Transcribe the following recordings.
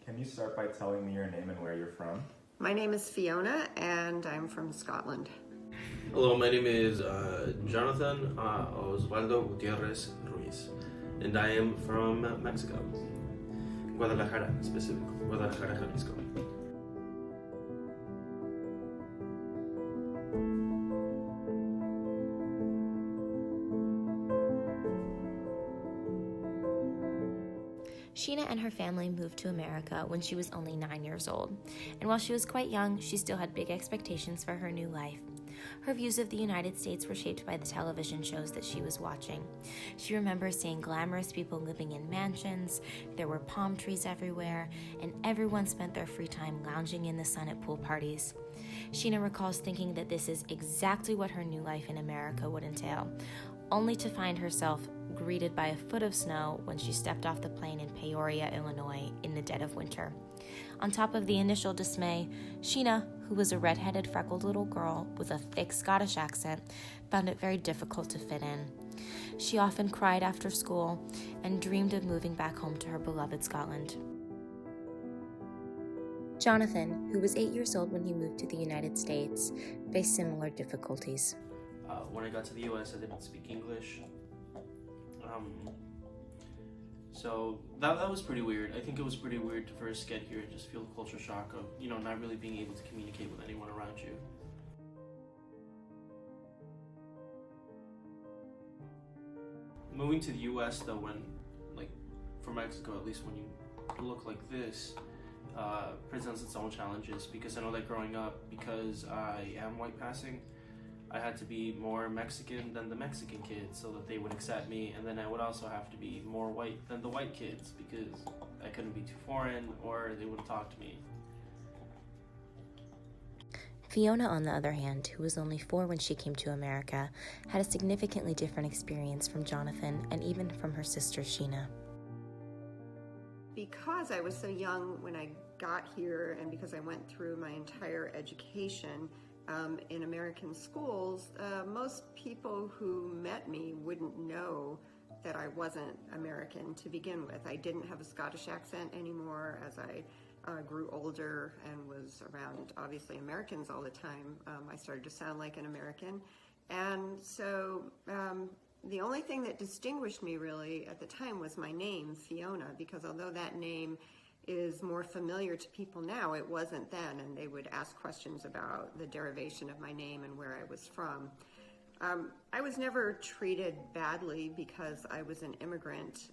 Can you start by telling me your name and where you're from? My name is Fiona, and I'm from Scotland. Hello, my name is Jonathan Osvaldo Gutierrez Ruiz, and I am from Mexico, Guadalajara specifically, Guadalajara, Jalisco. Sheena and her family moved to America when she was only 9 years old, and while she was quite young, she still had big expectations for her new life. Her views of the United States were shaped by the television shows that she was watching. She remembers seeing glamorous people living in mansions, there were palm trees everywhere, and everyone spent their free time lounging in the sun at pool parties. Sheena recalls thinking that this is exactly what her new life in America would entail, only to find herself greeted by a foot of snow when she stepped off the plane in Peoria, Illinois, in the dead of winter. On top of the initial dismay, Sheena, who was a red-headed, freckled little girl with a thick Scottish accent, found it very difficult to fit in. She often cried after school and dreamed of moving back home to her beloved Scotland. Jonathan, who was 8 years old when he moved to the United States, faced similar difficulties. When I got to the US, I didn't speak English. So that was pretty weird. I think it was pretty weird to first get here and just feel the culture shock of, not really being able to communicate with anyone around you. Moving to the US though, from Mexico at least, when you look like this, presents its own challenges, because I know that growing up, because I am white passing, I had to be more Mexican than the Mexican kids so that they would accept me, and then I would also have to be more white than the white kids because I couldn't be too foreign or they wouldn't talk to me. Fiona, on the other hand, who was only 4 when she came to America, had a significantly different experience from Jonathan and even from her sister Sheena. Because I was so young when I got here, and because I went through my entire education in American schools, most people who met me wouldn't know that I wasn't American to begin with. I didn't have a Scottish accent anymore as I grew older and was around, obviously, Americans all the time. I started to sound like an American. And so the only thing that distinguished me really at the time was my name, Fiona, because although that name is more familiar to people now, it wasn't then, and they would ask questions about the derivation of my name and where I was from. I was never treated badly because I was an immigrant.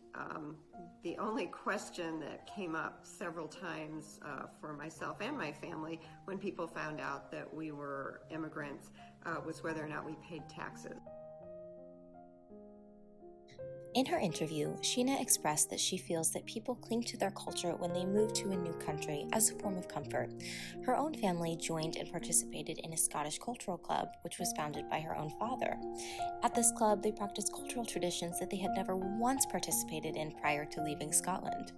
The only question that came up several times for myself and my family when people found out that we were immigrants was whether or not we paid taxes. In her interview, Sheena expressed that she feels that people cling to their culture when they move to a new country as a form of comfort. Her own family joined and participated in a Scottish cultural club, which was founded by her own father. At this club, they practiced cultural traditions that they had never once participated in prior to leaving Scotland.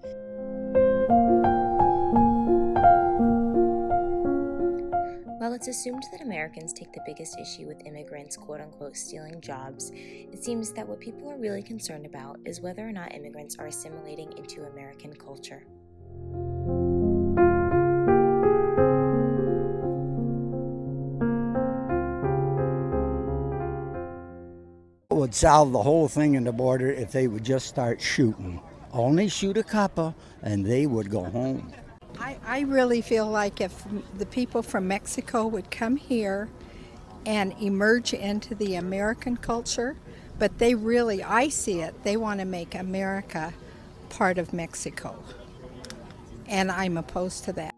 While it's assumed that Americans take the biggest issue with immigrants, quote-unquote, stealing jobs, it seems that what people are really concerned about is whether or not immigrants are assimilating into American culture. It would solve the whole thing in the border if they would just start shooting. Only shoot a couple and they would go home. I really feel like if the people from Mexico would come here and emerge into the American culture, but they really, I see it, they want to make America part of Mexico. And I'm opposed to that.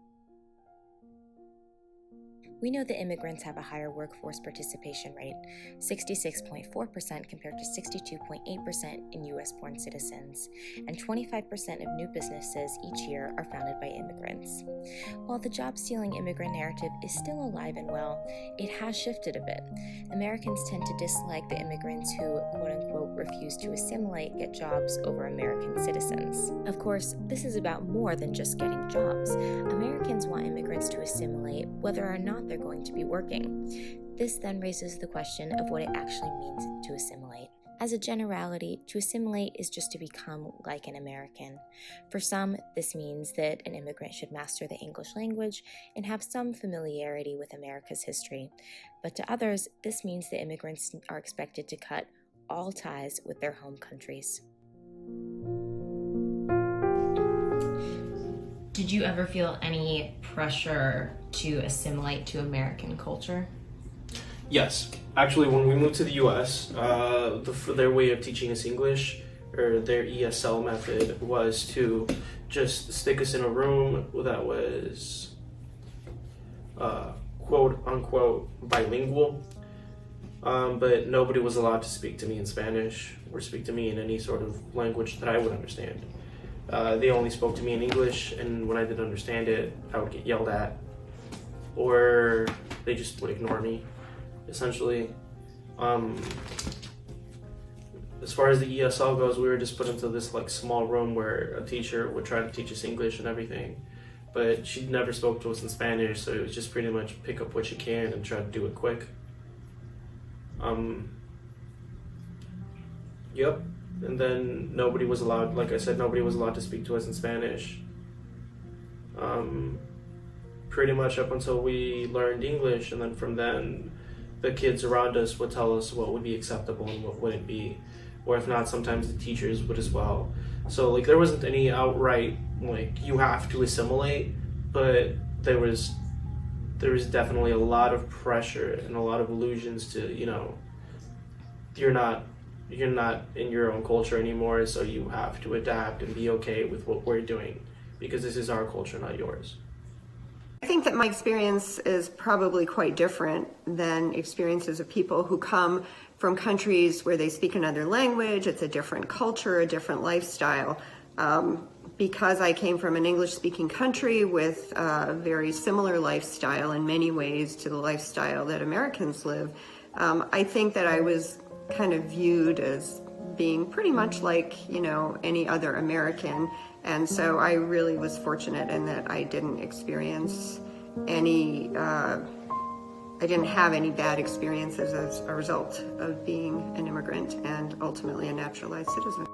We know that immigrants have a higher workforce participation rate, 66.4% compared to 62.8% in U.S.-born citizens, and 25% of new businesses each year are founded by immigrants. While the job-stealing immigrant narrative is still alive and well, it has shifted a bit. Americans tend to dislike the immigrants who, quote-unquote, refuse to assimilate, get jobs over American citizens. Of course, this is about more than just getting jobs. Americans want immigrants to assimilate whether or not they're going to be working. This then raises the question of what it actually means to assimilate. As a generality, to assimilate is just to become like an American. For some, this means that an immigrant should master the English language and have some familiarity with America's history. But to others, this means that immigrants are expected to cut all ties with their home countries. Did you ever feel any pressure to assimilate to American culture? Yes. Actually, when we moved to the U.S., their way of teaching us English, or their ESL method, was to just stick us in a room that was quote-unquote bilingual, but nobody was allowed to speak to me in Spanish or speak to me in any sort of language that I would understand. They only spoke to me in English, and when I didn't understand it, I would get yelled at, or they just would ignore me, essentially. As far as the ESL goes, we were just put into this like small room where a teacher would try to teach us English and everything, but she never spoke to us in Spanish, so it was just pretty much pick up what you can and try to do it quick. Yep. And then nobody was allowed, like I said, nobody was allowed to speak to us in Spanish. Pretty much up until we learned English, and then from then, the kids around us would tell us what would be acceptable and what wouldn't be. Or if not, sometimes the teachers would as well. So like there wasn't any outright, like, you have to assimilate, but there was definitely a lot of pressure and a lot of illusions to, you know, you're not in your own culture anymore, so you have to adapt and be okay with what we're doing because this is our culture, not yours. I think that my experience is probably quite different than experiences of people who come from countries where they speak another language. It's a different culture, a different lifestyle. Because I came from an English-speaking country with a very similar lifestyle in many ways to the lifestyle that Americans live, I think that I was kind of viewed as being pretty much like, you know, any other American. And so I really was fortunate in that I didn't experience any, I didn't have any bad experiences as a result of being an immigrant and ultimately a naturalized citizen.